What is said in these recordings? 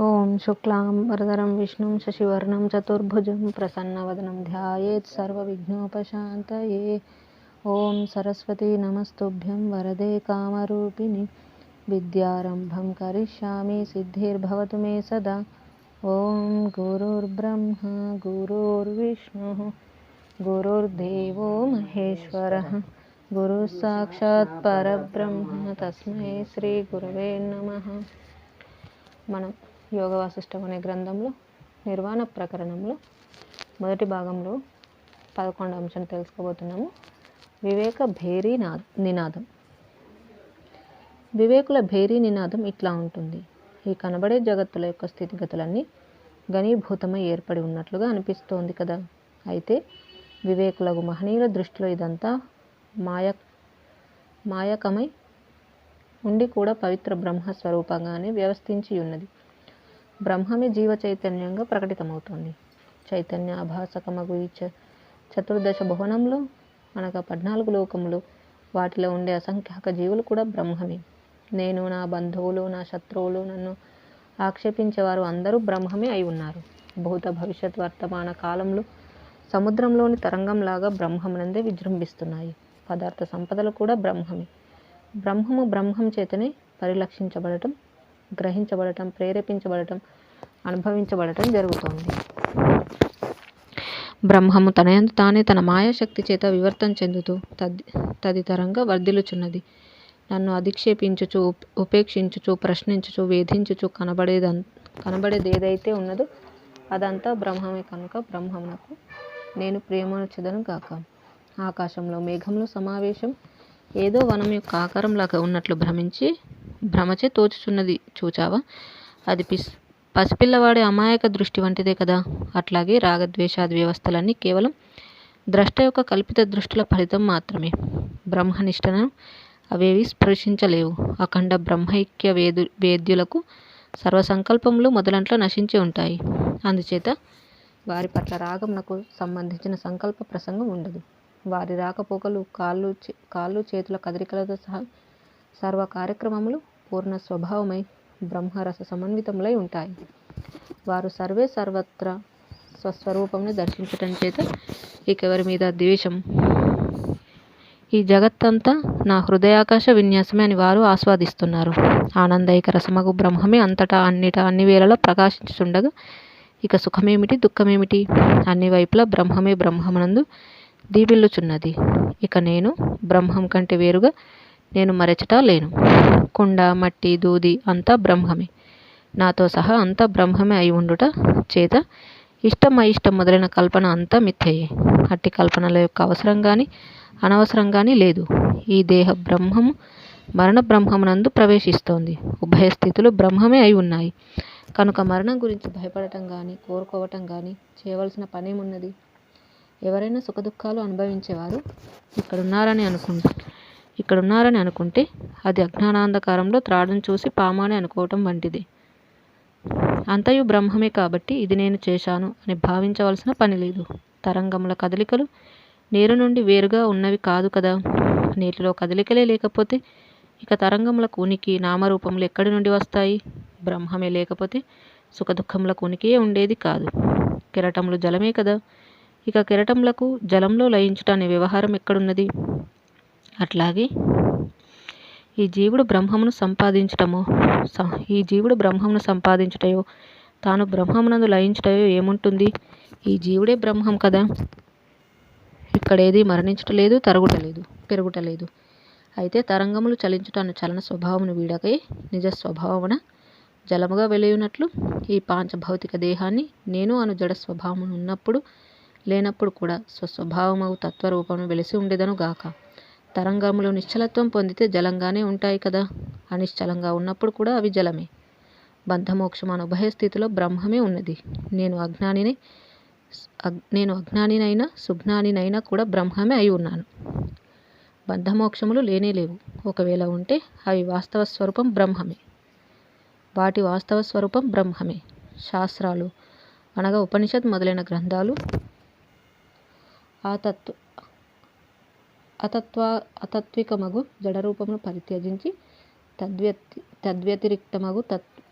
ఓం శుక్లాం వరదరం విష్ణుం శశివర్ణం చతుర్భుజం ప్రసన్నవదనం ధ్యాయేత్ సర్వవిఘ్నోపశాంతయే. ఓం సరస్వతీ నమస్తుభ్యం వరదే కామరూపిణి విద్యారంభం కరిష్యామి సిద్ధిర్భవతు మే సదా. ఓం గురుర్బ్రహ్మ గురుర్విష్ణుః గురుర్దేవో మహేశ్వరః గురుః సాక్షాత్ పరబ్రహ్మ తస్మై శ్రీ గురవే నమః. మనం యోగ వాసిష్టం అనే గ్రంథంలో నిర్వాణ ప్రకరణంలో మొదటి భాగంలో 11వ అంశం తెలుసుకోబోతున్నాము. వివేక భేరీ నినాదం. వివేకుల భేరీ నినాదం ఇట్లా ఉంటుంది. ఈ కనబడే జగత్తుల యొక్క స్థితిగతులన్నీ ఘనీభూతమై ఏర్పడి ఉన్నట్లుగా అనిపిస్తోంది కదా. అయితే వివేకులకు మహనీయుల దృష్టిలో ఇదంతా మాయకమై ఉండి కూడా పవిత్ర బ్రహ్మ స్వరూపంగానే వ్యవస్థించి ఉన్నది. బ్రహ్మమే జీవ చైతన్యంగా ప్రకటితమవుతోంది. చైతన్యాభాసకమగు ఈ చతుర్దశ భువనంలో అనగా 14 లోకములు, వాటిలో ఉండే అసంఖ్యాక జీవులు కూడా బ్రహ్మమే. నేను, నా బంధువులు, నా శత్రువులు, నన్ను ఆక్షేపించేవారు అందరూ బ్రహ్మమే అయి ఉన్నారు. భూత భవిష్యత్ వర్తమాన కాలంలో సముద్రంలోని తరంగంలాగా బ్రహ్మమునందే విజృంభిస్తున్నాయి. పదార్థ సంపదలు కూడా బ్రహ్మమే. బ్రహ్మము బ్రహ్మం చేతనే పరిలక్షించబడటం, గ్రహించబడటం, ప్రేరేపించబడటం, అనుభవించబడటం జరుగుతోంది. బ్రహ్మము తనయందు తానే తన మాయాశక్తి చేత వివర్తం చెందుతూ తదితరంగా వర్ధిల్లుచున్నది. నన్ను అధిక్షేపించుచు, ఉపేక్షించుచు, ప్రశ్నించుచు, వేధించుచు కనబడేదేదైతే ఉన్నదో అదంతా బ్రహ్మమే కనుక బ్రహ్మమునకు నేను ప్రేమనుచదను గాక. ఆకాశంలో మేఘంలో సమావేశం ఏదో వనం యొక్క ఆకారంలాగా ఉన్నట్లు భ్రమచే తోచుచున్నది చూచావా? అది పసిపిల్లవాడి అమాయక దృష్టి వంటిదే కదా. అట్లాగే రాగద్వేషాది వ్యవస్థలన్నీ కేవలం ద్రష్ట యొక్క కల్పిత దృష్టిల ఫలితం మాత్రమే. బ్రహ్మనిష్టను అవేవి స్పృశించలేవు. అఖండ బ్రహ్మైక్య వేద్యులకు సర్వసంకల్పములు మొదలంట్లో నశించి ఉంటాయి. అందుచేత వారి పట్ల రాగమునకు సంబంధించిన సంకల్ప ప్రసంగం ఉండదు. వారి రాకపోకలు, కాళ్ళు చేతుల కదలికలతో సహా సర్వ కార్యక్రమములు పూర్ణ స్వభావమై బ్రహ్మరస సమన్వితములై ఉంటాయి. వారు సర్వత్రా స్వస్వరూపమును దర్శించటం చేత ఇకెవరి మీద ద్వేషం, ఈ జగత్తంతా నా హృదయాకాశ విన్యాసమే అని వారు ఆస్వాదిస్తున్నారు. ఆనందైక రసమగు బ్రహ్మమే అంతటా అన్ని వేళలా ప్రకాశించుచుండగా ఇక సుఖమేమిటి, దుఃఖమేమిటి? అన్ని వైపులా బ్రహ్మమే బ్రహ్మమునందు దీపిల్లుచున్నది. ఇక నేను బ్రహ్మం కంటే వేరుగా నేను మరెచటా లేను. కుండ, మట్టి, దూది అంతా బ్రహ్మమే. నాతో సహా అంతా బ్రహ్మమే అయి ఉండుట చేత ఇష్టం అయిష్టం మొదలైన కల్పన అంతా మిథ్యయే. అట్టి కల్పనల యొక్క అవసరం గాని అనవసరం గాని లేదు. ఈ దేహ బ్రహ్మము మరణ బ్రహ్మమునందు ప్రవేశిస్తోంది. ఉభయ స్థితులు బ్రహ్మమే అయి ఉన్నాయి కనుక మరణం గురించి భయపడటం గాని కోరుకోవటం గాని చేయవలసిన పనేమున్నది? ఎవరైనా సుఖదుఖాలు అనుభవించేవారు ఇక్కడున్నారని అనుకుంటే అది అజ్ఞానాంధకారంలో త్రాడును చూసి పామాని అనుకోవటం వంటిదే. అంతయు బ్రహ్మమే కాబట్టి ఇది నేను చేశాను అని భావించవలసిన పని లేదు. తరంగముల కదలికలు నీరు నుండి వేరుగా ఉన్నవి కాదు కదా. నీటిలో కదలికలే లేకపోతే ఇక తరంగములకు ఉనికి, నామరూపములు ఎక్కడి నుండి వస్తాయి? బ్రహ్మమే లేకపోతే సుఖదుఖములకు ఉనికియే ఉండేది కాదు. కెరటములు జలమే కదా. ఇక కెరటములకు జలంలో లయించుట అనే వ్యవహారం ఎక్కడున్నది? అట్లాగే ఈ జీవుడు బ్రహ్మమును సంపాదించుటయో తాను బ్రహ్మమునందు లయించుటయో ఏముంటుంది? ఈ జీవుడే బ్రహ్మం కదా. ఇక్కడేది మరణించుటలేదు, తరుగుటలేదు, పెరుగుటలేదు. అయితే తరంగములు చలించుట అను చలన స్వభావమును వీడకై నిజ స్వభావమున జలముగా వెలయునట్లు ఈ పాంచభౌతిక దేహాన్ని నేను అను జడ స్వభావమును ఉన్నప్పుడు లేనప్పుడు కూడా స్వస్వభావమగు తత్వరూపమును వెలిసి ఉండేదను గాక. తరంగములు నిశ్చలత్వం పొందితే జలంగానే ఉంటాయి కదా. అనిశ్చలంగా ఉన్నప్పుడు కూడా అవి జలమే. బంధమోక్షం అను ఉభయ స్థితిలో బ్రహ్మమే ఉన్నది. నేను అజ్ఞానినైనా సుజ్ఞానినైనా కూడా బ్రహ్మమే అయి ఉన్నాను. బంధమోక్షములు లేనేలేవు. ఒకవేళ ఉంటే అవి వాస్తవ స్వరూపం బ్రహ్మమే. వాటి వాస్తవ స్వరూపం బ్రహ్మమే. శాస్త్రాలు అనగా ఉపనిషత్ మొదలైన గ్రంథాలు అతత్వికమగు జడరూపమును పరిత్యజించి తద్వ్యతిరిక్తమగు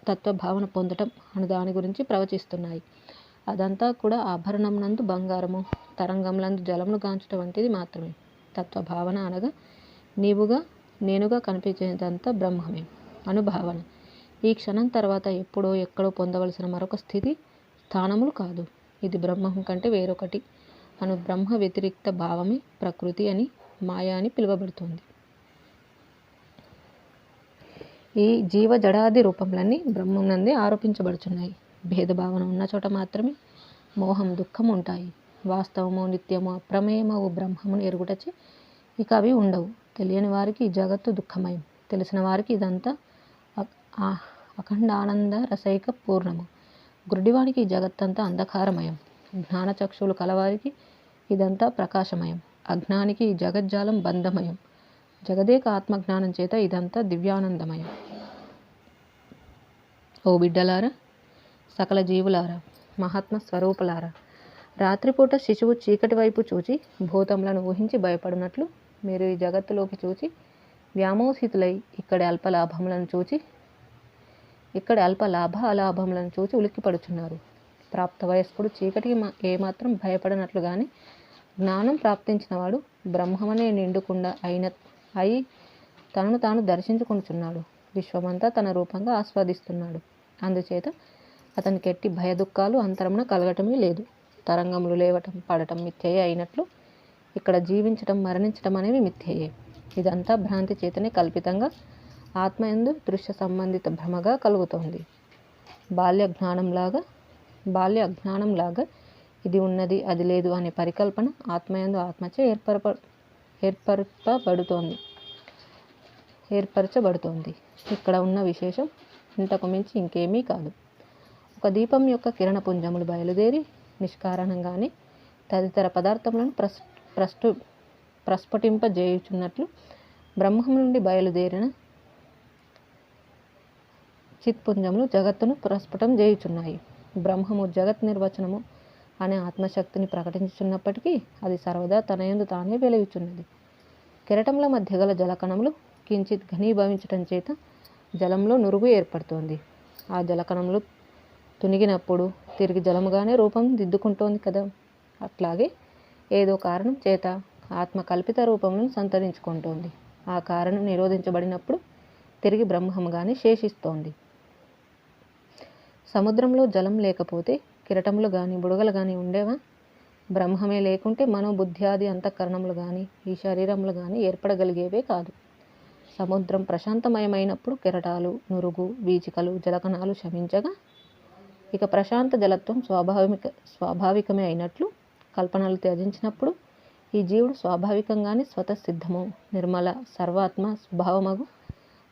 తత్వభావన పొందటం అను దాని గురించి ప్రవచిస్తున్నాయి. అదంతా కూడా ఆభరణంనందు బంగారము, తరంగంలందు జలమును గాంచుట వంటిది మాత్రమే. తత్వభావన అనగా నీవుగా నేనుగా కనిపించేదంతా బ్రహ్మమే అనుభావన. ఈ క్షణం తర్వాత ఎప్పుడో ఎక్కడో పొందవలసిన మరొక స్థితి స్థానములు కాదు. ఇది బ్రహ్మం కంటే వేరొకటి అను బ్రహ్మ వ్యతిరిక్త భావమే ప్రకృతి అని, మాయా అని పిలువబడుతుంది. ఈ జీవ జడాది రూపములన్నీ బ్రహ్మం నందే ఆరోపించబడుచున్నాయి. భేదభావన ఉన్న చోట మాత్రమే మోహం, దుఃఖం ఉంటాయి. వాస్తవము, నిత్యము, అప్రమేయమవు బ్రహ్మమును ఎరుగుటచే ఇక అవి ఉండవు. తెలియని వారికి ఈ జగత్తు దుఃఖమయం, తెలిసిన వారికి ఇదంతా అఖండానంద రసైక పూర్ణము. గురుడివానికి ఈ జగత్తంతా అంధకారమయం. జ్ఞానచక్షువులు కలవారికి ఇదంతా ప్రకాశమయం. అజ్ఞానికి ఈ జగజ్జాలం బంధమయం. జగదేక ఆత్మజ్ఞానం చేత ఇదంతా దివ్యానందమయం. ఓ బిడ్డలారా, సకల జీవులారా, మహాత్మ స్వరూపులారా, రాత్రిపూట శిశువు చీకటి వైపు చూచి భూతములను ఊహించి భయపడినట్లు మీరు ఈ జగత్తులోకి చూచి వ్యామోహితులై ఇక్కడి అల్ప లాభ అలాభములను చూచి ఉలిక్కిపడుచున్నారు. ప్రాప్త వయస్కుడు చీకటికి ఏమాత్రం భయపడినట్లు గాని జ్ఞానం ప్రాప్తించినవాడు బ్రహ్మమనే నిండుకుండా అయి తనను తాను దర్శించుకుంటున్నాడు. విశ్వమంతా తన రూపంగా ఆస్వాదిస్తున్నాడు. అందుచేత అతనికి ఎట్టి భయదుఖాలు అంతరమున కలగటమే లేదు. తరంగములు లేవటం పడటం మిథ్యయే అయినట్లు ఇక్కడ జీవించటం మరణించటం అనేవి మిథ్యయే. ఇదంతా భ్రాంతి చేతనే కల్పితంగా ఆత్మయందు దృశ్య సంబంధిత భ్రమగా కలుగుతోంది. బాల్య అజ్ఞానంలాగా ఇది ఉన్నది అది లేదు అనే పరికల్పన ఆత్మయందు ఆత్మచే ఏర్పరచబడుతోంది. ఇక్కడ ఉన్న విశేషం ఇంతకు మించి ఇంకేమీ కాదు. ఒక దీపం యొక్క కిరణపుంజములు బయలుదేరి నిష్కారణంగానే తదితర పదార్థములను ప్రస్ఫుటింపజేయుచున్నట్లు బ్రహ్మం నుండి బయలుదేరిన చిత్పుంజములు జగత్తును ప్రస్ఫుటం చేయుచున్నాయి. బ్రహ్మము జగత్ నిర్వచనము అనే ఆత్మశక్తిని ప్రకటించుచున్నప్పటికీ అది సర్వదా తనయందు తానే వెలుగుచున్నది. కెరటముల మధ్య గల జలకణములు కించిత్ ఘనీభవించటం చేత జలంలో నురుగు ఏర్పడుతోంది. ఆ జలకణములు తునిగినప్పుడు తిరిగి జలముగానే రూపం దిద్దుకుంటోంది కదా. అట్లాగే ఏదో కారణం చేత ఆత్మ కల్పిత రూపములను సంతరించుకుంటోంది. ఆ కారణం నిరోధించబడినప్పుడు తిరిగి బ్రహ్మముగానే శేషిస్తోంది. సముద్రంలో జలం లేకపోతే కిరటములు కానీ బుడగలు కానీ ఉండేవా? బ్రహ్మమే లేకుంటే మనోబుద్ధ్యాది అంతఃకరణములు కానీ ఈ శరీరములు కానీ ఏర్పడగలిగేవే కాదు. సముద్రం ప్రశాంతమయమైనప్పుడు కెరటాలు, నురుగు, వీచికలు, జలకణాలు శమించగా ఇక ప్రశాంత జలత్వం స్వాభావికమే అయినట్లు కల్పనలు త్యజించినప్పుడు ఈ జీవుడు స్వాభావికంగానే స్వతసిద్ధము, నిర్మల, సర్వాత్మ స్వభావమగు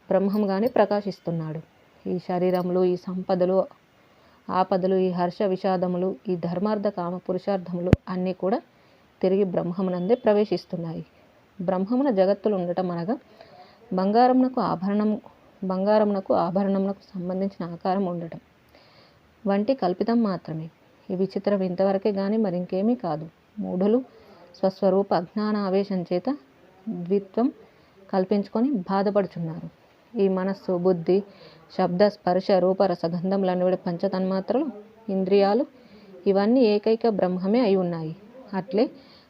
బ్రహ్మంగానే ప్రకాశిస్తున్నాడు. ఈ శరీరములు, ఈ సంపదలు, ఆపదలు, ఈ హర్ష విషాదములు, ఈ ధర్మార్థ కామ పురుషార్థములు అన్నీ కూడా తిరిగి బ్రహ్మమునందే ప్రవేశిస్తున్నాయి. బ్రహ్మమున జగత్తులు ఉండటం అనగా బంగారమునకు ఆభరణమునకు సంబంధించిన ఆకారం ఉండటం వంటి కల్పితం మాత్రమే. ఈ విచిత్రం ఇంతవరకే గాని మరింకేమీ కాదు. మూఢులు స్వస్వరూప అజ్ఞాన ఆవేశం చేత ద్విత్వం కల్పించుకొని బాధపడుచున్నారు. ఈ మనస్సు, బుద్ధి, శబ్ద, స్పర్శ, రూప, రసగంధములనేవి పంచతన్మాత్రలు, ఇంద్రియాలు ఇవన్నీ ఏకైక బ్రహ్మమే అయి ఉన్నాయి. అట్లే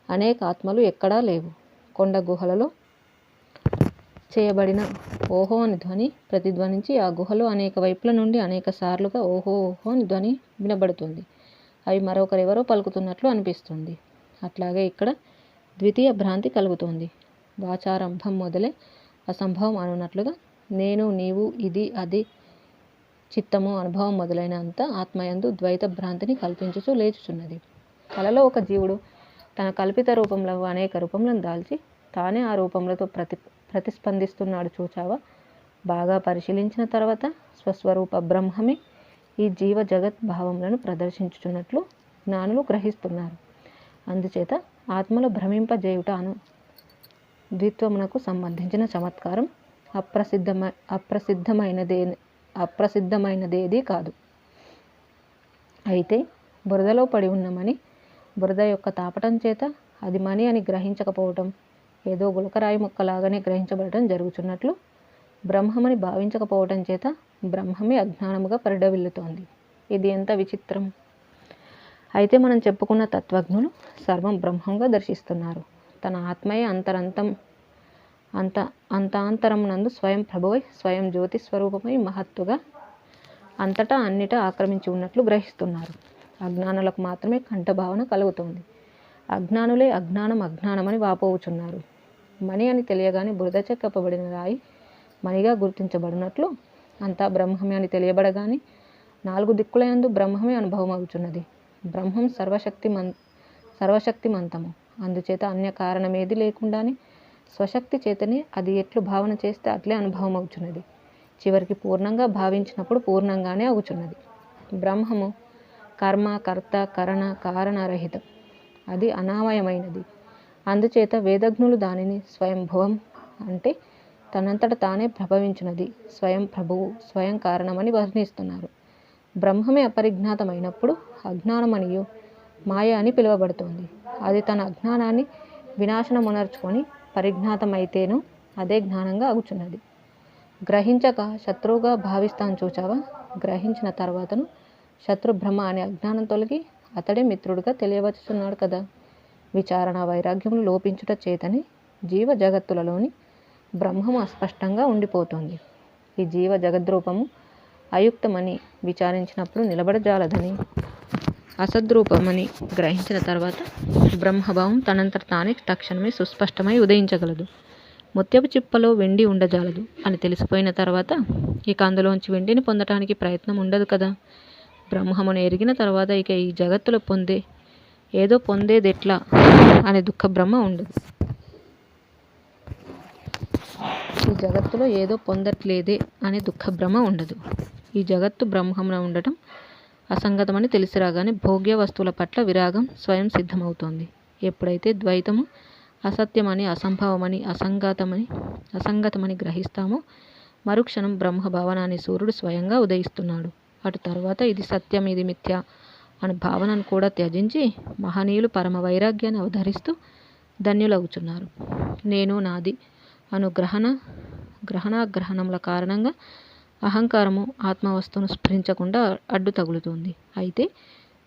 అనేక ఆత్మలు ఎక్కడా లేవు. కొండ గుహలలో చేయబడిన ఓహో అని ధ్వని ప్రతిధ్వనించి ఆ గుహలో అనేక వైపుల నుండి అనేక సార్లుగా ఓహో ఓహో అని ధ్వని వినబడుతుంది. అవి మరొకరెవరో పలుకుతున్నట్లు అనిపిస్తుంది. అట్లాగే ఇక్కడ ద్వితీయ భ్రాంతి కలుగుతోంది. వాచారంభం మొదలే అసంభవం అనున్నట్లుగా నేను, నీవు, ఇది, అది, చిత్తము, అనుభవం మొదలైన అంతా ఆత్మయందు ద్వైత భ్రాంతిని కల్పించుచూ లేచుచున్నది. కలలో ఒక జీవుడు తన కల్పిత రూపంలో అనేక రూపములను దాల్చి తానే ఆ రూపములతో ప్రతిస్పందిస్తున్నాడు చూచావా? బాగా పరిశీలించిన తర్వాత స్వస్వరూప బ్రహ్మమే ఈ జీవ జగత్ భావములను ప్రదర్శించుచున్నట్లు జ్ఞానులు గ్రహిస్తున్నారు. అందుచేత ఆత్మలో భ్రమింపజేయుట అను ద్విత్వమునకు సంబంధించిన చమత్కారం అప్రసిద్ధమైనదేదీ కాదు. అయితే బురదలో పడి ఉన్నమని బురద యొక్క తాపటం చేత అది మణి అని గ్రహించకపోవటం, ఏదో గులకరాయి ముక్కలాగానే గ్రహించబడటం జరుగుతున్నట్లు బ్రహ్మమని భావించకపోవటం చేత బ్రహ్మమే అజ్ఞానముగా పరిడవిల్లుతోంది. ఇది ఎంత విచిత్రం! అయితే మనం చెప్పుకున్న తత్వజ్ఞులు సర్వం బ్రహ్మంగా దర్శిస్తున్నారు. తన ఆత్మయే అంతాంతరమునందు స్వయం ప్రభువై స్వయం జ్యోతి స్వరూపమై మహత్తుగా అంతటా అన్నిటా ఆక్రమించి ఉన్నట్లు గ్రహిస్తున్నారు. అజ్ఞానులకు మాత్రమే కంఠభావన కలుగుతోంది. అజ్ఞానులే అజ్ఞానమని వాపోవుచున్నారు. మణి అని తెలియగానే బురద చెక్కపబడిన రాయి మణిగా గుర్తించబడినట్లు అంతా బ్రహ్మమే అని తెలియబడగానే 4 దిక్కులయందు బ్రహ్మమే అనుభవం అవుతున్నది. బ్రహ్మం సర్వశక్తిమంతము. అందుచేత అన్య కారణమేది లేకుండానే స్వశక్తి చేతనే అది ఎట్లు భావన చేస్తే అట్లే అనుభవం అవుతున్నది. చివరికి పూర్ణంగా భావించినప్పుడు పూర్ణంగానే అవుతున్నది. బ్రహ్మము కర్మ, కర్త, కరణ, కారణరహితం. అది అనామయమైనది. అందుచేత వేదజ్ఞులు దానిని స్వయంభువం అంటే తనంతట తానే ప్రభవించినది, స్వయం ప్రభువు, స్వయం కారణమని వర్ణిస్తున్నారు. బ్రహ్మమే అపరిజ్ఞాతమైనప్పుడు అజ్ఞానమనియు మాయ అని పిలువబడుతోంది. అది తన అజ్ఞానాన్ని వినాశనమునర్చుకొని పరిజ్ఞాతమైతేనూ అదే జ్ఞానంగా అగుచున్నది. గ్రహించక శత్రువుగా భావిస్తాను చూచావా? గ్రహించిన తర్వాతను శత్రుభ్రమ అనే అజ్ఞానం తొలగి అతడే మిత్రుడిగా తెలియవచ్చున్నాడు కదా. విచారణ వైరాగ్యములు లోపించుట చేతనే జీవ జగత్తులలోని బ్రహ్మము అస్పష్టంగా ఉండిపోతుంది. ఈ జీవ జగద్రూపము అయుక్తమని విచారించినప్పుడు నిలబడజాలదని, అసద్రూపమని గ్రహించిన తర్వాత బ్రహ్మభావం తనంతట తానే తక్షణమే సుస్పష్టమై ఉదయించగలదు. ముత్యపు చిప్పలో వెండి ఉండజాలదు అని తెలిసిపోయిన తర్వాత ఇక అందులోంచి వెండిని పొందటానికి ప్రయత్నం ఉండదు కదా. బ్రహ్మమును ఎరిగిన తర్వాత ఇక ఈ జగత్తులో ఏదో పొందేదెట్లా అనే దుఃఖభ్రమ ఉండదు. ఈ జగత్తులో ఏదో పొందట్లేదే అనే దుఃఖభ్రమ ఉండదు. ఈ జగత్తు బ్రహ్మమున ఉండటం అసంగతమని తెలిసిరాగానే భోగ్య వస్తువుల పట్ల విరాగం స్వయం సిద్ధమవుతోంది. ఎప్పుడైతే ద్వైతము అసత్యమని, అసంభవమని, అసంగతమని గ్రహిస్తామో మరుక్షణం బ్రహ్మభావన అనే సూర్యుడు స్వయంగా ఉదయిస్తున్నాడు. అటు తర్వాత ఇది సత్యం, ఇది మిథ్య అనే భావనను కూడా త్యజించి మహనీయులు పరమ వైరాగ్యాన్ని అవధరిస్తూ ధన్యులవుచున్నారు. నేను, నాది అను గ్రహణాగ్రహణముల కారణంగా అహంకారము ఆత్మవస్తువును స్ఫురించకుండా అడ్డు తగులుతుంది. అయితే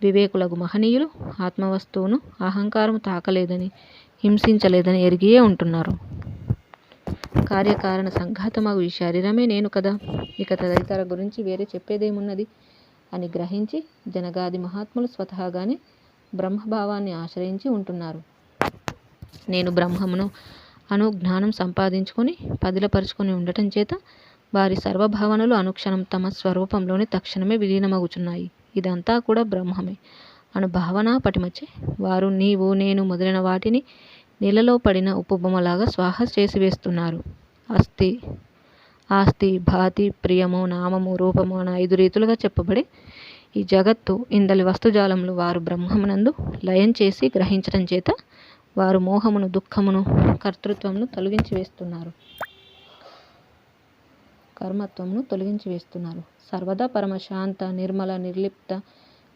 వివేకులగు మహనీయులు ఆత్మవస్తువును అహంకారము తాకలేదని, హింసించలేదని ఎరిగియే ఉంటున్నారు. కార్యకారణ సంఘాతమగు ఈ శరీరమే నేను కదా, ఇక తదితర గురించి వేరే చెప్పేదేమున్నది అని గ్రహించి జనగాది మహాత్ములు స్వతహాగానే బ్రహ్మభావాన్ని ఆశ్రయించి ఉంటున్నారు. నేను బ్రహ్మమును అను జ్ఞానం సంపాదించుకొని పదిలపరుచుకొని ఉండటం చేత వారి సర్వభావనలు అనుక్షణం తమ స్వరూపంలోని తక్షణమే విలీనమగుచున్నాయి. ఇదంతా కూడా బ్రహ్మమే అను భావనా పటిమచే వారు నీవు, నేను మొదలైన వాటిని నీళ్ళలో పడిన ఉప్పుబొమ్మలాగా స్వాహ చేసివేస్తున్నారు. ఆస్తి, భాతి, ప్రియము, నామము, రూపము అన్న 5 రీతులుగా చెప్పబడే ఈ జగత్తు ఇందలి వస్తుజాలములు వారు బ్రహ్మమునందు లయం చేసి గ్రహించటం చేత వారు మోహమును, దుఃఖమును, కర్తృత్వమును కర్మత్వమును తొలగించి వేస్తున్నారు. సర్వదా పరమశాంత, నిర్మల, నిర్లిప్త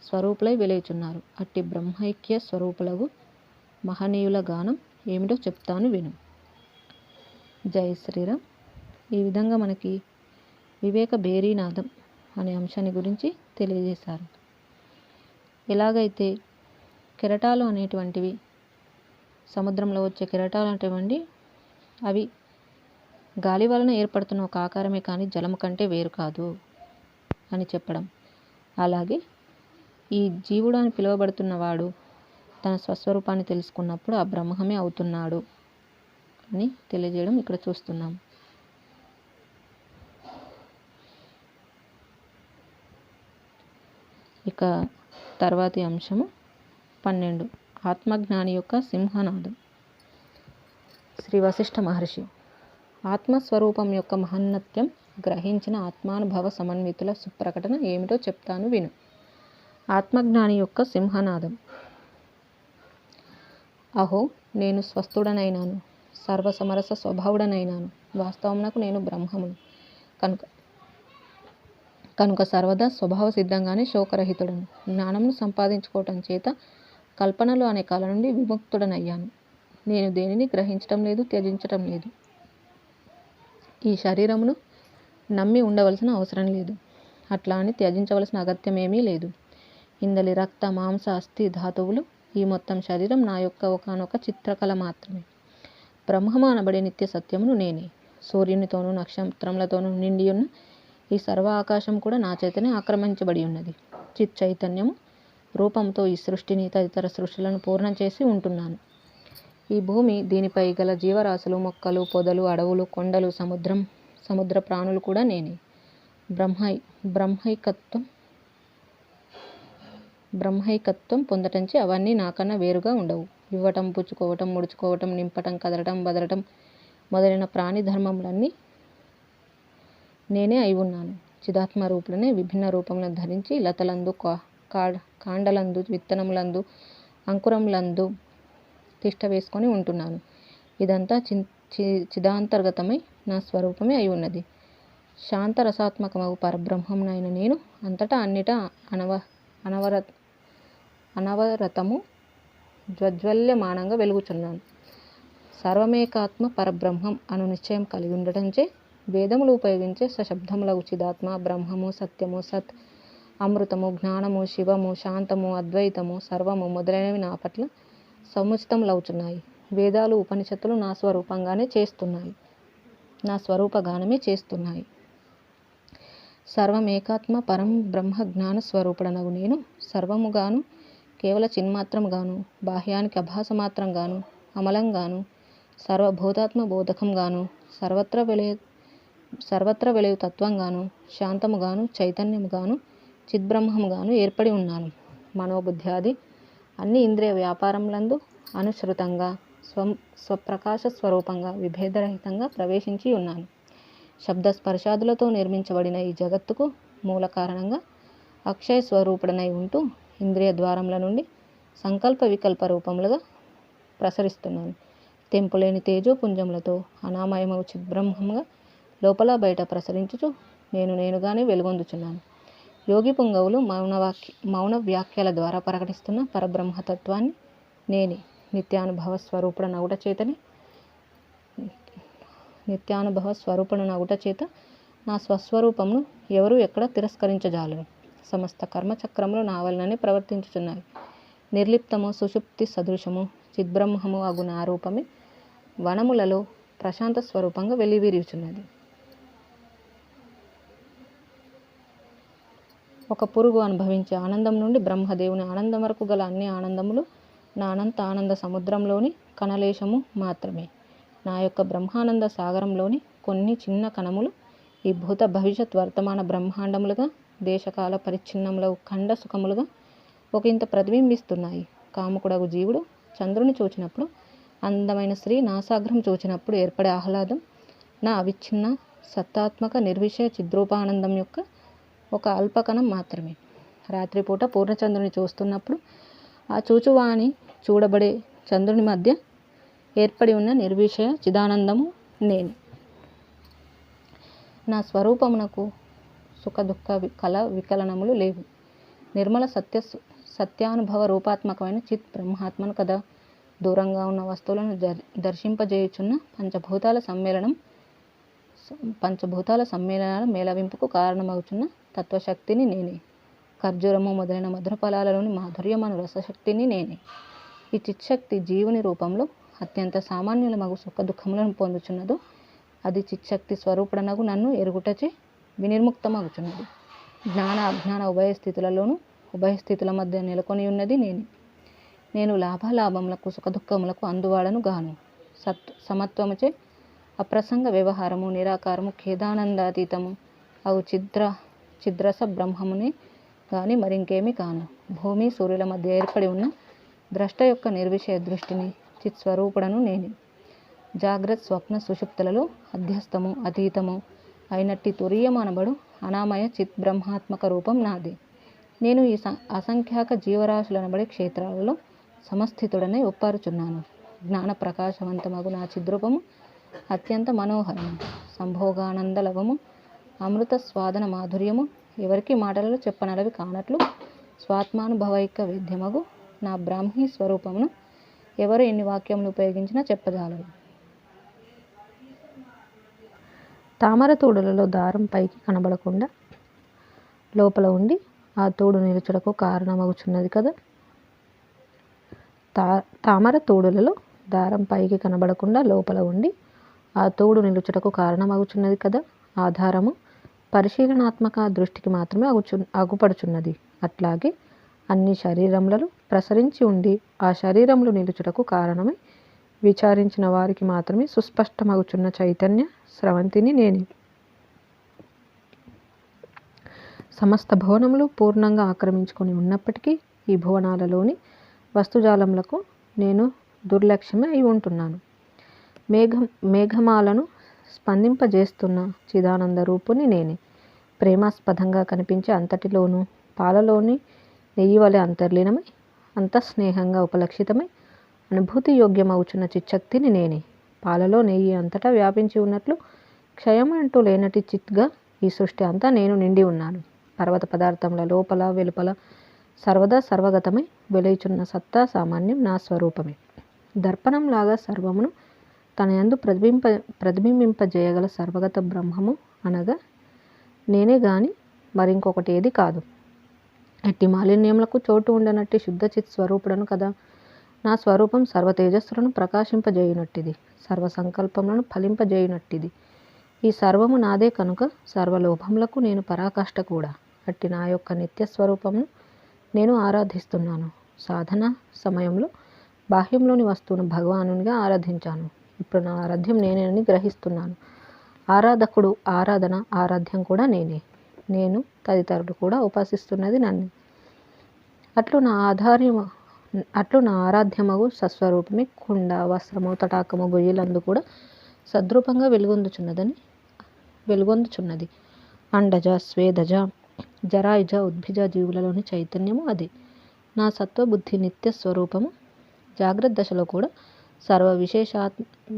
స్వరూపులై వెలయుచున్నారు. అట్టి బ్రహ్మైక్య స్వరూపులగు మహనీయుల గానం ఏమిటో చెప్తాను విను. జై శ్రీరామ్. ఈ విధంగా మనకి వివేక భేరీనాదం అనే అంశాన్ని గురించి తెలియజేశారు. ఎలాగైతే కెరటాలు అనేటువంటివి, సముద్రంలో వచ్చే కెరటాలు అనేటువంటి అవి గాలి వలన ఏర్పడుతున్న ఒక ఆకారమే కానీ జలము కంటే వేరు కాదు అని చెప్పడం, అలాగే ఈ జీవుడు అని పిలువబడుతున్నవాడు తన స్వస్వరూపాన్ని తెలుసుకున్నప్పుడు ఆ బ్రహ్మమే అవుతున్నాడు అని తెలియజేయడం ఇక్కడ చూస్తున్నాం. ఇక తర్వాతి అంశము 12 ఆత్మజ్ఞాని యొక్క సింహనాదం. శ్రీ వశిష్ఠ మహర్షి ఆత్మస్వరూపం యొక్క మహన్నత్యం గ్రహించిన ఆత్మానుభవ సమన్వితుల సుప్రకటన ఏమిటో చెప్తాను విను. ఆత్మజ్ఞాని యొక్క సింహనాదం. అహో, నేను స్వస్థుడనైనాను, సర్వసమరస స్వభావుడనైనాను. వాస్తవమునకు నేను బ్రహ్మమును కనుక సర్వదా స్వభావ సిద్ధంగానే శోకరహితుడను. జ్ఞానమును సంపాదించుకోవటం చేత కల్పనలు అనే కళ నుండి విముక్తుడనయ్యాను. నేను దేనిని గ్రహించటం లేదు, త్యజించటం లేదు. ఈ శరీరమును నమ్మి ఉండవలసిన అవసరం లేదు. అట్లా అని త్యజించవలసిన అగత్యమేమీ లేదు. ఇందలి రక్త మాంస అస్థి ధాతువులు, ఈ మొత్తం శరీరం నా యొక్క ఒకానొక చిత్రకళ మాత్రమే. బ్రహ్మము అనబడే నిత్య సత్యమును నేనే. సూర్యునితోనూ నక్షత్రములతోనూ నిండియున్న ఈ సర్వ ఆకాశం కూడా నా చేతనే ఆక్రమించబడి ఉన్నది. చిత్ చైతన్యము రూపంతో ఈ సృష్టిని తదితర సృష్టిలను పూర్ణం చేసి ఉంటున్నాను. ఈ భూమి, దీనిపై గల జీవరాశులు, మొక్కలు, పొదలు, అడవులు, కొండలు, సముద్ర ప్రాణులు కూడా నేనే. బ్రహ్మైకత్వం పొందటంచే అవన్నీ నాకన్నా వేరుగా ఉండవు. ఇవ్వటం, పుచ్చుకోవటం, ముడుచుకోవటం, నింపటం, కదలటం, బదలటం మొదలైన ప్రాణి ధర్మములన్నీ నేనే అయి ఉన్నాను. చిదాత్మ రూపులనే విభిన్న రూపములను ధరించి లతలందు, కాండలందు, విత్తనములందు, అంకురములందు తిష్ట వేసుకొని ఉంటున్నాను. ఇదంతా చిదాంతర్గతమై నా స్వరూపమే అయి ఉన్నది. శాంతరసాత్మకమగు పరబ్రహ్మమునైన నేను అంతటా అన్నిటా అనవరతము జ్వజ్వల్యమానంగా వెలుగుచున్నాను. సర్వమేకాత్మ పరబ్రహ్మం అను నిశ్చయం కలిగి ఉండటంచే వేదములు ఉపయోగించే సశబ్దములగు చిదాత్మ, బ్రహ్మము, సత్యము, సత్, అమృతము, జ్ఞానము, శివము, శాంతము, అద్వైతము, సర్వము మొదలైనవి నా పట్ల సముచితములవుచున్నాయి. వేదాలు, ఉపనిషత్తులు నా స్వరూపగానమే చేస్తున్నాయి. సర్వమేకాత్మ పరం బ్రహ్మ జ్ఞాన స్వరూపుడనగు నేను సర్వముగాను, కేవల చిన్మాత్రముగాను, బాహ్యానికి అభాసమాత్రంగాను, అమలంగాను, సర్వభూతాత్మ బోధకంగాను, సర్వత్ర వెలయు తత్వంగాను, శాంతముగాను, చైతన్యముగాను, చిద్బ్రహ్మముగాను ఏర్పడి ఉన్నాను. మనోబుద్ధ్యాది అన్ని ఇంద్రియ వ్యాపారములందు అనుసృతంగా స్వప్రకాశ స్వరూపంగా విభేదరహితంగా ప్రవేశించి ఉన్నాను. శబ్దస్పర్శాదులతో నిర్మించబడిన ఈ జగత్తుకు మూల కారణంగా అక్షయ స్వరూపుడనై ఉంటూ ఇంద్రియ ద్వారముల నుండి సంకల్ప వికల్ప రూపములుగా ప్రసరిస్తున్నాను. తెంపులేని తేజోపుంజములతో అనామయమగు చిద్బ్రహ్మముగా లోపల బయట ప్రసరించుచు నేనుగానే వెలుగొందుచున్నాను. యోగి పుంగవులు మౌన వ్యాఖ్యల ద్వారా ప్రకటిస్తున్న పరబ్రహ్మతత్వాన్ని నేనే. నిత్యానుభవ స్వరూపుడనగుట చేత నా స్వస్వరూపమును ఎవరు ఎక్కడ తిరస్కరించజాలరు. సమస్త కర్మచక్రములు నా వలననే ప్రవర్తించుచున్నాయి. నిర్లిప్తము, సుషుప్తి సదృశము, చిద్బ్రహ్మము అగు నా రూపమే వనములలో ప్రశాంత స్వరూపంగా వెలివిరియుచున్నది. ఒక పురుగు అనుభవించే ఆనందం నుండి బ్రహ్మదేవుని ఆనందం వరకు గల అన్ని ఆనందములు నా అనంత ఆనంద సముద్రంలోని కణలేశము మాత్రమే. నా యొక్క బ్రహ్మానంద సాగరంలోని కొన్ని చిన్న కణములు ఈ భూత భవిష్యత్ వర్తమాన బ్రహ్మాండములుగా, దేశకాల పరిచ్ఛిన్నములకు ఖండ సుఖములుగా ఒకంత ప్రతిబింబిస్తున్నాయి. కాముకుడగు జీవుడు చంద్రుని చూచినప్పుడు, అందమైన స్త్రీ నాసాగ్రం చూచినప్పుడు ఏర్పడే ఆహ్లాదం నా అవిచ్ఛిన్న సత్తాత్మక నిర్విషయ చిద్రూపానందం యొక్క ఒక అల్పకణం మాత్రమే. రాత్రిపూట పూర్ణచంద్రుని చూస్తున్నప్పుడు ఆ చూచువాని చూడబడే చంద్రుని మధ్య ఏర్పడి ఉన్న నిర్విషయ చిదానందము నేను. నా స్వరూపమునకు సుఖ దుఃఖ కల వికలనములు లేవు. నిర్మల సత్యానుభవ రూపాత్మకమైన చిత్ బ్రహ్మాత్మను కదా దూరంగా ఉన్న వస్తువులను దర్శింపజేయుచున్న పంచభూతాల సమ్మేళనాల మేళవింపుకు కారణమవుచున్న తత్వశక్తిని నేనే. ఖర్జూరము మొదలైన మధుర ఫలాలలోని మాధుర్యమను రసశక్తిని నేనే. ఈ చిత్శక్తి జీవుని రూపంలో అత్యంత సామాన్యులమగు సుఖ దుఃఖములను పొందుచున్నదో అది చిత్శక్తి స్వరూపుడనగు నన్ను ఎరుగుటచే వినిర్ముక్తమగుచున్నది. జ్ఞాన అజ్ఞాన ఉభయ స్థితుల మధ్య నెలకొని ఉన్నది నేనే. నేను లాభాలాభములకు సుఖదుఖములకు అందువాడను గాను. సమత్వముచే అప్రసంగ వ్యవహారము, నిరాకారము, ఖేదానందాతీతము అవు చిద్రస బ్రహ్మమునే గాని మరింకేమీ కాను. భూమి సూర్యుల మధ్య ఏర్పడి ఉన్న ద్రష్ట యొక్క నిర్విషయ దృష్టిని చిత్స్వరూపుడను నేనే. జాగ్రత్త స్వప్న సుషుప్తులలో అధ్యస్థము, అతీతము అయినట్టి తురీయము అనబడు అనామయ చిత్ బ్రహ్మాత్మక రూపం నాదే. నేను ఈ అసంఖ్యాక జీవరాశులనబడే క్షేత్రాలలో సమస్థితుడనై ఒప్పారుచున్నాను. జ్ఞాన ప్రకాశవంతమగు నా చిద్రూపము అత్యంత మనోహరము, సంభోగానందలవము, అమృత స్వాదన మాధుర్యము ఎవరికి మాటలలో చెప్పనలవి కానట్లు స్వాత్మానుభవైక వేద్యమగు నా బ్రాహ్మీ స్వరూపమును ఎవరు ఎన్ని వాక్యములు ఉపయోగించినా చెప్పజాలరు. తామర తూడులలో దారం పైకి కనబడకుండా లోపల ఉండి ఆ తోడు నిలుచుటకు కారణమగుచున్నది కదా. తామర తోడులలో దారం పైకి కనబడకుండా లోపల ఉండి ఆ తోడు నిలుచుటకు కారణమగుచున్నది కదా. ఆధారము పరిశీలనాత్మక దృష్టికి మాత్రమే అగుపడుచున్నది. అట్లాగే అన్ని శరీరములలో ప్రసరించి ఉండి ఆ శరీరములు నిలుచుటకు కారణమై విచారించిన వారికి మాత్రమే సుస్పష్టమగుచున్న చైతన్య స్రవంతిని నేనే. సమస్త భువనములు పూర్ణంగా ఆక్రమించుకొని ఉన్నప్పటికీ ఈ భువనాలలోని వస్తుజాలములకు నేను దుర్లక్ష్యమే అయి ఉంటున్నాను. మేఘమాలను స్పందింపజేస్తున్న చిదానంద రూపుని నేనే. ప్రేమాస్పదంగా కనిపించే అంతటిలోనూ పాలలోని నెయ్యి వలె అంతర్లీనమై అంతఃస్నేహంగా ఉపలక్షితమై అనుభూతి యోగ్యమవుచున్న చిచ్చక్తిని నేనే. పాలలో నెయ్యి అంతటా వ్యాపించి ఉన్నట్లు క్షయం అంటూ లేనటి చిత్గా ఈ సృష్టి అంతా నేను నిండి ఉన్నాను. పర్వత పదార్థముల లోపల వెలుపల సర్వదా సర్వగతమై వెలుచున్న సత్తా సామాన్యం నా స్వరూపమే. దర్పణంలాగా సర్వమును తన యందు ప్రతిబింబింపజేయగల సర్వగత బ్రహ్మము అనగా నేనే గాని మరింకొకటి ఏది కాదు. ఎట్టి మాలిన్యములకు చోటు ఉండనట్టి శుద్ధ చిత్ స్వరూపుడను కదా. నా స్వరూపం సర్వ తేజస్సులను ప్రకాశింపజేయునట్టిది, సర్వ సంకల్పములను ఫలింపజేయునట్టిది. ఈ సర్వము నాదే కనుక సర్వలోభములకు నేను పరాకాష్ట కూడా. అట్టి నా యొక్క నిత్య స్వరూపమును నేను ఆరాధిస్తున్నాను. సాధన సమయంలో బాహ్యంలోని వస్తువును భగవానునిగా ఆరాధించాను. ఇప్పుడు నా ఆరాధ్యం నేనేనని గ్రహిస్తున్నాను. ఆరాధకుడు, ఆరాధన, ఆరాధ్యం కూడా నేనే. నేను తదితరులు కూడా ఉపాసిస్తున్నది నన్ను. అట్లు నా ఆరాధ్యమగు సస్వరూపమే కుండ, వస్త్రము, తటాకము, గొయ్యిలందు కూడా సద్రూపంగా వెలుగొందుచున్నది. అండజ, స్వేదజ, జరాయుజ, ఉద్భిజ జీవులలోని చైతన్యము అదే. నా సత్వబుద్ధి నిత్య స్వరూపము జాగ్రత్త దశలో కూడా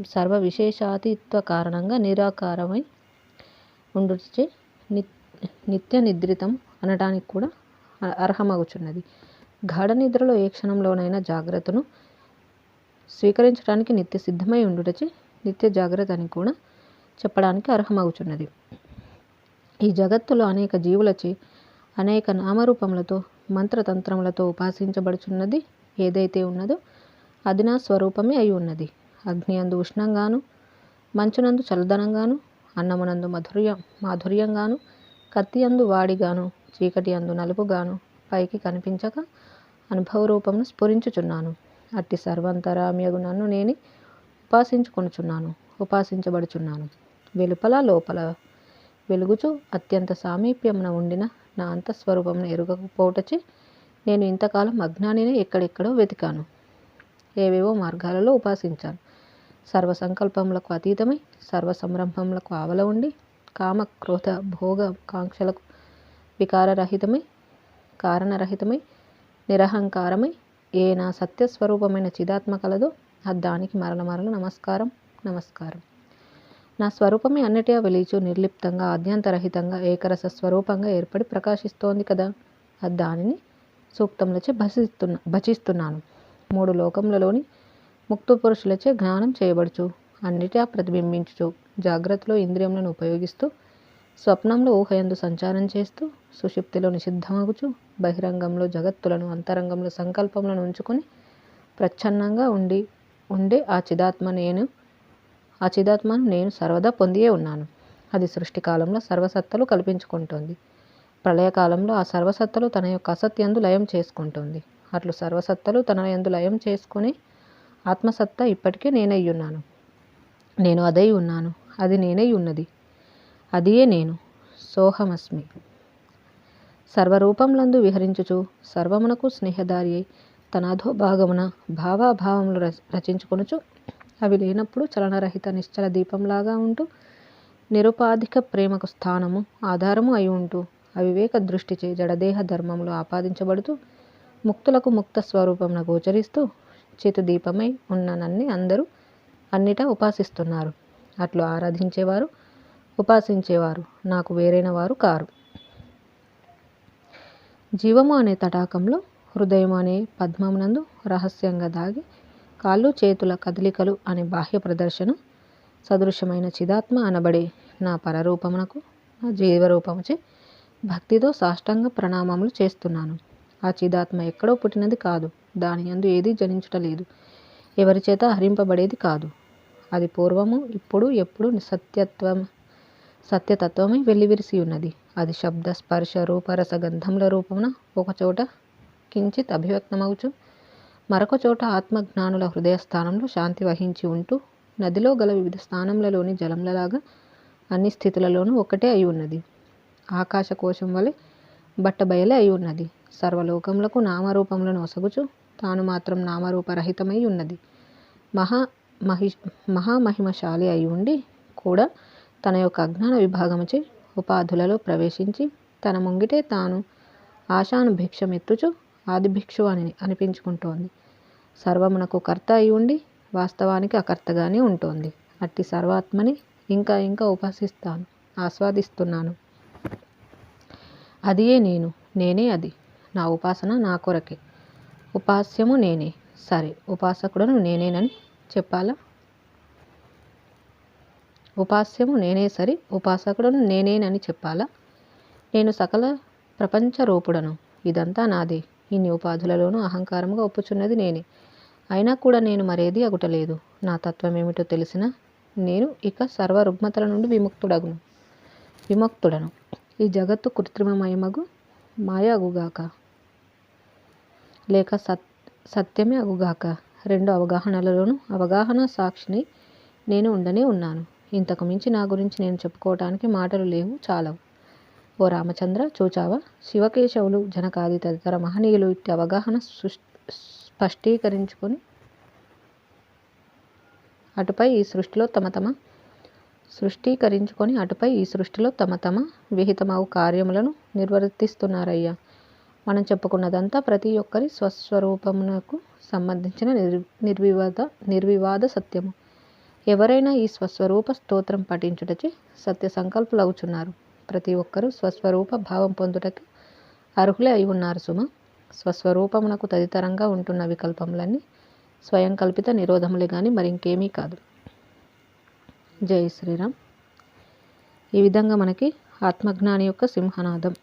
సర్వ విశేషాతిత్వ కారణంగా నిరాకారమై ఉండుచే నిత్య నిద్రితం అనటానికి కూడా అర్హమగుచున్నది. గాఢ నిద్రలో ఏ క్షణంలోనైనా జాగ్రత్తను స్వీకరించడానికి నిత్య సిద్ధమై ఉండుటచే నిత్య జాగ్రత్త అని కూడా చెప్పడానికి అర్హమగుచున్నది. ఈ జగత్తులో అనేక జీవులచే అనేక నామరూపములతో మంత్రతంత్రములతో ఉపాసించబడుచున్నది ఏదైతే ఉన్నదో అది నా స్వరూపమే అయి ఉన్నది. అగ్నియందు ఉష్ణంగాను, మంచునందు చల్లదనంగాను, అన్నమునందు మాధుర్యంగాను, కత్తియందు వాడిగాను, చీకటి అందు నలుపుగాను పైకి కనిపించక అనుభవ రూపమును స్ఫురించుచున్నాను. అట్టి సర్వంతరామ్యగు నన్ను నేను ఉపాసించబడుచున్నాను. వెలుపల లోపల వెలుగుచు అత్యంత సామీప్యమున ఉండిన నా అంతఃస్వరూపమును ఎరుగకపోవటచే నేను ఇంతకాలం అజ్ఞానిని ఎక్కడెక్కడో వెతికాను, ఏవేవో మార్గాలలో ఉపాసించాను. సర్వ సంకల్పములకు అతీతమై, సర్వ సంరంభములకు ఆవల ఉండి, కామ క్రోధ భోగ కాంక్షలకు వికారరహితమై, కారణరహితమై, నిరహంకారమై ఏ నా సత్యస్వరూపమైన చిదాత్మ కలదో దానికి మరల నమస్కారం. నా స్వరూపమే అన్నిటిగా వెలిచు నిర్లిప్తంగా, ఆద్యంతరహితంగా, ఏకరస స్వరూపంగా ఏర్పడి ప్రకాశిస్తోంది కదా. దానిని సూక్తములచే భజిస్తున్నాను. 3 లోకములలోని ముక్త పురుషులచే జ్ఞానం చేయబడుచు, అన్నిటా ప్రతిబింబించుచు, జాగ్రత్తలో ఇంద్రియములను ఉపయోగిస్తూ, స్వప్నంలో ఊహయందు సంచారం చేస్తూ, సుషుప్తిలో నిషిద్ధమగుచు, బహిరంగంలో జగత్తులను, అంతరంగంలో సంకల్పములను ఉంచుకొని ప్రచ్ఛన్నంగా ఉండే ఆ చిదాత్మను నేను సర్వదా పొందియే ఉన్నాను. అది సృష్టికాలంలో సర్వసత్తలు కల్పించుకుంటోంది. ప్రళయకాలంలో ఆ సర్వసత్తలు తన యొక్క అసత్యందు లయం చేసుకుంటుంది. అట్లు సర్వసత్తలు తన యందు లయం చేసుకుని ఆత్మసత్తా ఇప్పటికే నేనై ఉన్నాను. నేను అదై ఉన్నాను. అది నేనై ఉన్నది. అదియే నేను. సోహమస్మి. సర్వరూపములందు విహరించుచు సర్వమునకు స్నేహదారి అయి తన అధోభాగమున భావాభావములు రచించుకొనుచు, అవి లేనప్పుడు చలనరహిత నిశ్చల దీపంలాగా ఉంటూ, నిరుపాధిక ప్రేమకు స్థానము ఆధారము అయి ఉంటూ, అవివేక దృష్టిచే జడదేహ ధర్మములు ఆపాదించబడుతూ, ముక్తులకు ముక్త స్వరూపమున గోచరిస్తూ చితుదీపమై ఉన్న నన్ను అందరూ అన్నిటా ఉపాసిస్తున్నారు. అట్లు ఆరాధించేవారు, ఉపాసించేవారు నాకు వేరైన వారు కారు. జీవము అనే తటాకంలో, హృదయము అనే పద్మమునందు రహస్యంగా దాగి, కాళ్ళు చేతుల కదలికలు అనే బాహ్య ప్రదర్శన సదృశమైన చిదాత్మ అనబడే నా పరరూపమునకు నా జీవరూపముచే భక్తితో సాష్టాంగ ప్రణామములు చేస్తున్నాను. ఆ చిదాత్మ ఎక్కడో పుట్టినది కాదు. దాని యందు ఏదీ జనించుటలేదు. ఎవరి చేత హరింపబడేది కాదు. అది పూర్వము, ఇప్పుడు, ఎప్పుడు సత్యతత్వమై వెల్లివిరిసి ఉన్నది. అది శబ్ద స్పర్శ రూప రసగంధముల రూపమున ఒకచోట కించిత్ అభివ్యక్తమవుచు, మరొక చోట ఆత్మజ్ఞానుల హృదయ స్థానంలో శాంతి వహించి ఉంటూ, నదిలో గల వివిధ స్థానములలోని జలములలాగా అన్ని స్థితులలోనూ ఒక్కటే అయి ఉన్నది. ఆకాశకోశం వలె బట్టబయలే అయి ఉన్నది. సర్వలోకములకు నామరూపములను ఒసగుచు తాను మాత్రం నామరూపరహితమై ఉన్నది. మహామహిమశాలి అయి ఉండి కూడా తన యొక్క అజ్ఞాన విభాగముచే ఉపాధులలో ప్రవేశించి తన ముంగిటే తాను ఆశాను భిక్షమెత్తుచు ఆదిభిక్షు అని అనిపించుకుంటోంది. సర్వమునకు కర్త అయి ఉండి వాస్తవానికి అకర్తగానే ఉంటోంది. అట్టి సర్వాత్మని ఇంకా ఇంకా ఉపాసిస్తాను, ఆస్వాదిస్తున్నాను. అదియే నేను, నేనే అది. నా ఉపాసన నా కొరకే. ఉపాస్యము నేనే. సరే, ఉపాసకుడను నేనేనని చెప్పాలా? ఉపాస్యము నేనే సరి, ఉపాసకుడను నేనేనని చెప్పాలా? నేను సకల ప్రపంచ రూపుడను. ఇదంతా నాదే. ఇన్ని ఉపాధులలోనూ అహంకారముగా ఒప్పుచున్నది నేనే. అయినా కూడా నేను మరేదీ అగుటలేదు. నా తత్వమేమిటో తెలిసిన నేను ఇక సర్వ రుగ్మతల నుండి విముక్తుడను. ఈ జగత్తు కృత్రిమమయమగు మాయ అగుగాక, లేక సత్యమే అగుగాక, రెండు అవగాహనలలోనూ అవగాహన సాక్షిని నేను ఉండనే ఉన్నాను. ఇంతకు మించి నా గురించి నేను చెప్పుకోవటానికి మాటలు లేవు, చాలవు. ఓ రామచంద్ర, చూచావా? శివకేశవులు, జనకాది తదితర మహనీయులు ఇట్టి అవగాహన స్పష్టీకరించుకొని అటుపై ఈ సృష్టిలో తమ తమ విహితమగు కార్యములను నిర్వర్తిస్తున్నారయ్యా. మనం చెప్పుకున్నదంతా ప్రతి ఒక్కరి స్వస్వరూపమునకు సంబంధించిన నిర్వివాద సత్యము. ఎవరైనా ఈ స్వస్వరూప స్తోత్రం పఠించుటచే సత్య సంకల్పులవుచున్నారు. ప్రతి ఒక్కరూ స్వస్వరూప భావం పొందుటకు అర్హులే అయి ఉన్నారు సుమ. స్వస్వరూపమునకు తదితరంగా ఉంటున్న వికల్పములన్నీ స్వయం కల్పిత నిరోధములే గాని మరింకేమీ కాదు. జై శ్రీరామ్. ఈ విధంగా మనకి ఆత్మజ్ఞాని యొక్క సింహనాదం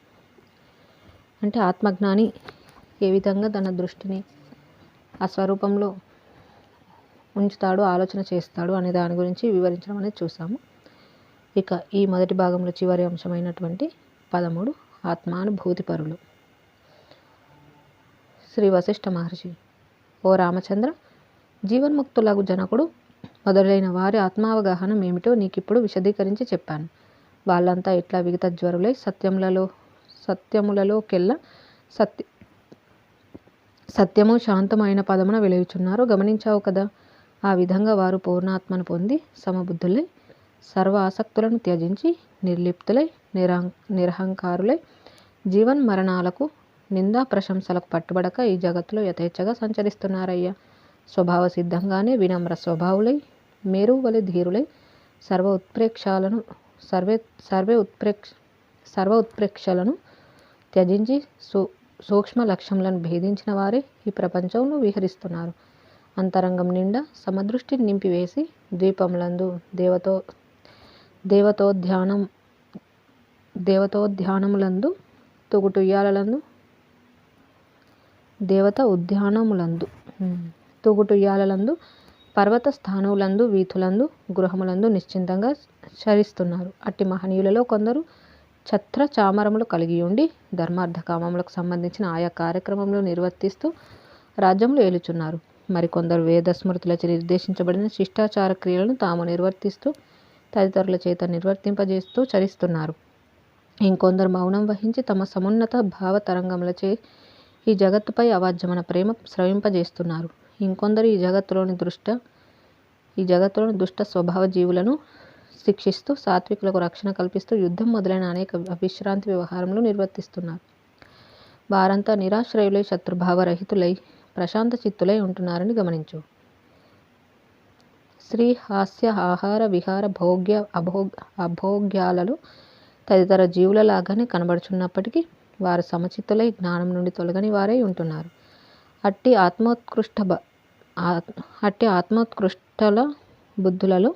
అంటే ఆత్మజ్ఞాని ఏ విధంగా తన దృష్టిని ఆ స్వరూపంలో ఉంచుతాడు, ఆలోచన చేస్తాడు అనే దాని గురించి వివరించడం అనేది చూసాము. ఇక ఈ మొదటి భాగంలో చివరి అంశమైనటువంటి 13 ఆత్మానుభూతి పరులు. శ్రీ వశిష్ఠ మహర్షి: ఓ రామచంద్ర, జీవన్ముక్తులగు జనకుడు మొదలైన వారి ఆత్మావగాహన ఏమిటో నీకిప్పుడు విశదీకరించి చెప్పాను. వాళ్ళంతా ఇట్లా విగతజ్వరులై సత్యములలోకెల్లా సత్యము శాంతము అయిన పదమున వెలుగుచున్నారో గమనించావు కదా. ఆ విధంగా వారు పూర్ణాత్మను పొంది సమబుద్ధులై సర్వ ఆసక్తులను త్యజించి నిర్లిప్తులై నిరహంకారులై జీవన్మరణాలకు నిందా ప్రశంసలకు పట్టుబడక ఈ జగత్తులో యథేచ్ఛగా సంచరిస్తున్నారయ్యా. స్వభావ సిద్ధంగానే వినమ్ర స్వభావులై మేరువలె ధీరులై సర్వ ఉత్ప్రేక్షలను త్యజించి సూక్ష్మ లక్ష్యములను భేదించిన వారే ఈ ప్రపంచంలో విహరిస్తున్నారు. అంతరంగం నిండా సమదృష్టిని నింపివేసి ద్వీపములందు దేవతోద్యానములందు తూగుటుయ్యాలలందు పర్వత స్థానములందు వీథులందు గృహములందు నిశ్చింతంగా చరిస్తున్నారు. అట్టి మహనీయులలో కొందరు ఛత్ర చామరములు కలిగి ఉండి ధర్మార్థ కామములకు సంబంధించిన ఆయా కార్యక్రమములు నిర్వర్తిస్తూ రాజ్యములు ఏలుచున్నారు. మరికొందరు వేద స్మృతులచే నిర్దేశించబడిన శిష్టాచార క్రియలను తాము నిర్వర్తిస్తూ తదితరుల చేత నిర్వర్తింపజేస్తూ చరిస్తున్నారు. ఇంకొందరు మౌనం వహించి తమ సమున్నత భావ తరంగములచే ఈ జగత్తుపై అవాజ్యమైన ప్రేమ స్రవింపజేస్తున్నారు. ఇంకొందరు ఈ జగత్తులోని దుష్ట స్వభావ జీవులను శిక్షిస్తూ సాత్వికులకు రక్షణ కల్పిస్తూ యుద్ధం మొదలైన అనేక అవిశ్రాంతి వ్యవహారములు నిర్వర్తిస్తున్నారు. వారంతా నిరాశ్రయులై శత్రుభావరహితులై ప్రశాంత చిత్తులై ఉంటున్నారని గమనించు. స్త్రీ హాస్య ఆహార విహార భోగ్య అభోగ్యాలలో తదితర జీవులలాగానే కనబడుచున్నప్పటికీ వారు సమచిత్తులై జ్ఞానం నుండి తొలగని వారై ఉంటున్నారు. అట్టి ఆత్మోత్కృష్టల బుద్ధులలో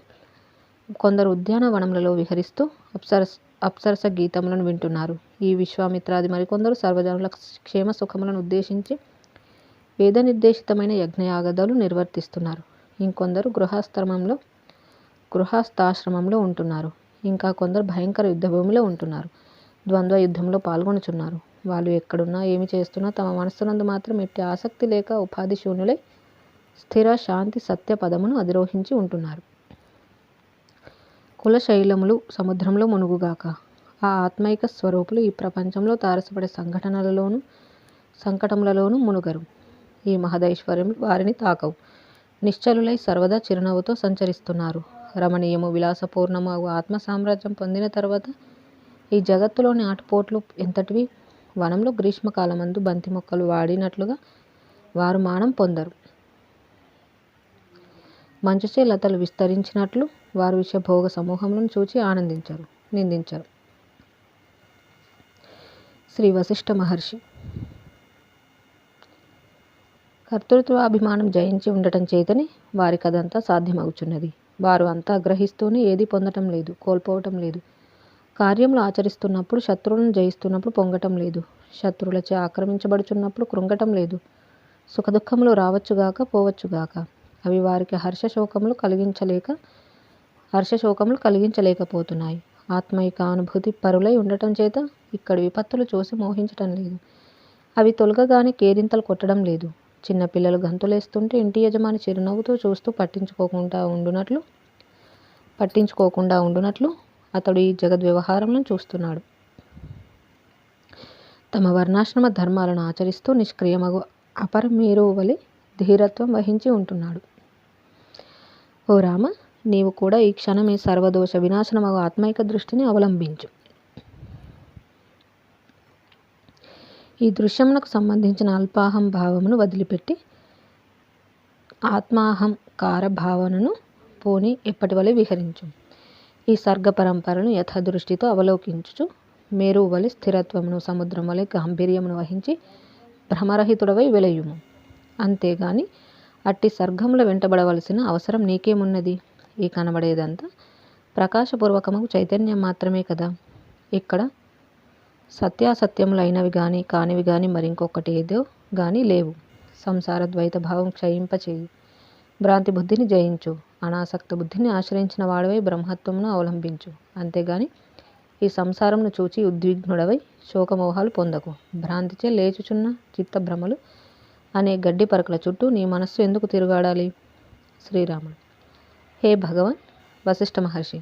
కొందరు ఉద్యానవనములలో విహరిస్తూ అప్సరస గీతములను వింటున్నారు. ఈ విశ్వామిత్రాది మరికొందరు సర్వజనుల క్షేమ సుఖములను ఉద్దేశించి వేద నిర్దేశితమైన యజ్ఞయాగాదులు నిర్వర్తిస్తున్నారు. ఇంకొందరు గృహస్థాశ్రమంలో ఉంటున్నారు. ఇంకా కొందరు భయంకర యుద్ధభూమిలో ఉంటున్నారు. ద్వంద్వ యుద్ధంలో పాల్గొనుచున్నారు. వాళ్ళు ఎక్కడున్నా ఏమి చేస్తున్నా తమ మనస్సునందు మాత్రం ఎట్టి ఆసక్తి లేక ఉపాధి శూన్యులై స్థిర శాంతి సత్య పదమును అధిరోహించి ఉంటున్నారు. కులశైలములు సముద్రంలో మునుగుగాక. ఆ ఆత్మైక స్వరూపులు ఈ ప్రపంచంలో తారసపడే సంకటములలోనూ మునుగరు. ఈ మహదైశ్వర్యములు వారిని తాకవు. నిశ్చలులై సర్వదా చిరునవ్వుతో సంచరిస్తున్నారు. రమణీయము విలాసపూర్ణము ఆత్మ సామ్రాజ్యం పొందిన తర్వాత ఈ జగత్తులోని ఆటుపోట్లు ఎంతటివి? వనంలో గ్రీష్మకాలమందు బంతి మొక్కలు వాడినట్లుగా వారు మానం పొందరు. మంచుచే లతలు విస్తరించినట్లు వారు విషభోగ సమూహములను చూచి ఆనందించరు, నిందించరు. శ్రీ వశిష్ఠ మహర్షి. కర్తృత్వాభిమానం జయించి ఉండటం చేతనే వారికి అదంతా సాధ్యమవుచున్నది. వారు అంతా గ్రహిస్తూనే ఏది పొందటం లేదు, కోల్పోవటం లేదు. కార్యములు ఆచరిస్తున్నప్పుడు శత్రువులను జయిస్తున్నప్పుడు పొంగటం లేదు. శత్రువులచే ఆక్రమించబడుచున్నప్పుడు కృంగటం లేదు. సుఖదుఖములు రావచ్చుగాక పోవచ్చుగాక. అవి వారికి హర్షశోకములు కలిగించలేకపోతున్నాయి. ఆత్మైక అనుభూతి పరులై ఉండటం చేత ఇక్కడి విపత్తులు చూసి మోహించటం లేదు. అవి తొలగగానే కేరింతలు కొట్టడం లేదు. చిన్నపిల్లలు గంతులేస్తుంటే ఇంటి యజమాని చిరునవ్వుతో చూస్తూ పట్టించుకోకుండా ఉండునట్లు అతడు ఈ జగద్వ్యవహారములను చూస్తున్నాడు. తమ వర్ణాశ్రమ ధర్మాలను ఆచరిస్తూ నిష్క్రియమగు అపరమేరు వలె ధీరత్వం వహించి ఉంటున్నాడు. ఓ రామ, నీవు కూడా ఈ క్షణమే సర్వదోష వినాశనమగు ఆత్మైక దృష్టిని అవలంబించు. ఈ దృశ్యమునకు సంబంధించిన అల్పాహం భావమును వదిలిపెట్టి ఆత్మాహంకార భావనను పోని ఎప్పటి వలె విహరించు. ఈ సర్గ పరంపరను యథాదృష్టితో అవలోకించుచు మేరు వలె స్థిరత్వమును, సముద్రం వలె గాంభీర్యమును వహించి భ్రమరహితుడవై వెలయుము. అంతేగాని అట్టి సర్గముల వెంటబడవలసిన అవసరం నీకేమున్నది? ఈ కనబడేదంతా ప్రకాశపూర్వకము చైతన్యం మాత్రమే కదా. ఇక్కడ సత్యాసత్యములైనవి గాని కానివి గాని మరింకొకటి ఏదో గాని లేవు. సంసార ద్వైత భావం క్షయింపచేయి. భ్రాంతి బుద్ధిని జయించు. అనాసక్త బుద్ధిని ఆశ్రయించిన వాడవై బ్రహ్మత్వమును అవలంబించు. అంతేగాని ఈ సంసారమును చూచి ఉద్విగ్నుడవై శోకమోహాలు పొందకు. భ్రాంతిచే లేచుచున్న చిత్తభ్రమలు అనే గడ్డి పరకల చుట్టూ నీ మనస్సు ఎందుకు తిరుగాడాలి? శ్రీరాముడు. హే భగవాన్ వశిష్ఠ మహర్షి,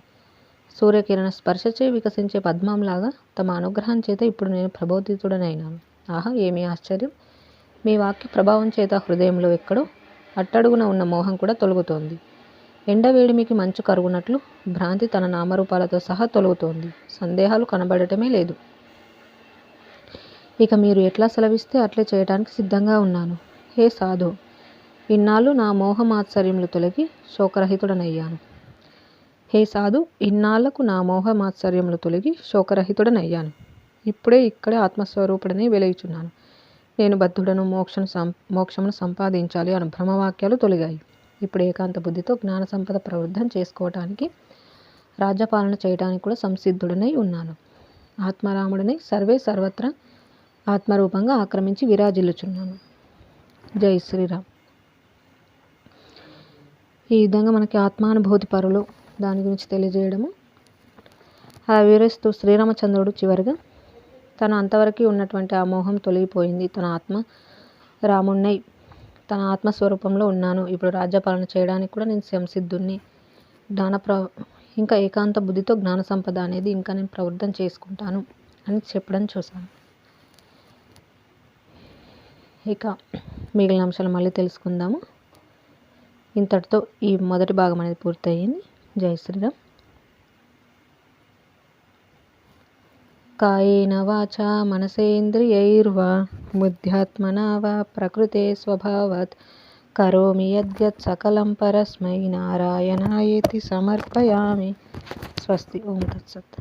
సూర్యకిరణ స్పర్శచే వికసించే పద్మంలాగా తమ అనుగ్రహం చేత ఇప్పుడు నేను ప్రబోధితుడనైనాను. ఆహా, ఏమీ ఆశ్చర్యం! మీ వాక్య ప్రభావం చేత హృదయంలో ఎక్కడో అట్టడుగున ఉన్న మోహం కూడా తొలగుతోంది. ఎండవేడిమికి మంచు కరుగునట్లు భ్రాంతి తన నామరూపాలతో సహా తొలగుతోంది. సందేహాలు కనబడటమే లేదు. ఇక మీరు ఎట్లా సెలవిస్తే అట్లే చేయటానికి సిద్ధంగా ఉన్నాను. హే సాధు, ఇన్నాళ్ళు నా మోహమాత్సర్యములు తొలగి శోకరహితుడనయ్యాను. ఇన్నాళ్లకు నా మోహమాత్సర్యములు తొలగి శోకరహితుడనయ్యాను. ఇప్పుడే ఇక్కడే ఆత్మస్వరూపుడనే వెలయుచున్నాను. నేను బద్ధుడను, మోక్షమును సంపాదించాలి అను భ్రమవాక్యాలు తొలగాయి. ఇప్పుడు ఏకాంత బుద్ధితో జ్ఞాన సంపద ప్రవృద్ధం చేసుకోవటానికి, రాజ్యపాలన చేయటానికి కూడా సంసిద్ధుడనై ఉన్నాను. ఆత్మరాముడనై సర్వత్రా ఆత్మరూపంగా ఆక్రమించి విరాజిల్లుచున్నాను. జై శ్రీరామ్. ఈ విధంగా మనకి ఆత్మానుభూతి పరులు దాని గురించి తెలియజేయడము. అలా వివరిస్తూ శ్రీరామచంద్రుడు చివరిగా తన అంతవరకు ఉన్నటువంటి ఆ మోహం తొలగిపోయింది. రాముణ్ణై తన ఆత్మస్వరూపంలో ఉన్నాను. ఇప్పుడు రాజ్యపాలన చేయడానికి కూడా నేను సంసిద్ధుణ్ణి. ఇంకా ఏకాంత బుద్ధితో జ్ఞాన సంపద అనేది ఇంకా నేను ప్రవృద్ధం చేసుకుంటాను అని చెప్పడం చూసాను. ఇక మిగిలిన అంశాలు మళ్ళీ తెలుసుకుందాము. ఇంతటితో ఈ మొదటి భాగం అనేది పూర్తయింది. జై శ్రీరామ్. కాయేన వాచా మనసేంద్రియైర్వా బుద్ధ్యాత్మనా వా ప్రకృతే స్వభావాత్ కరోమి యద్యత్ సకలం పరస్మై నారాయణాయేతి సమర్పయామి. స్వస్తి. ఓం తత్సత్.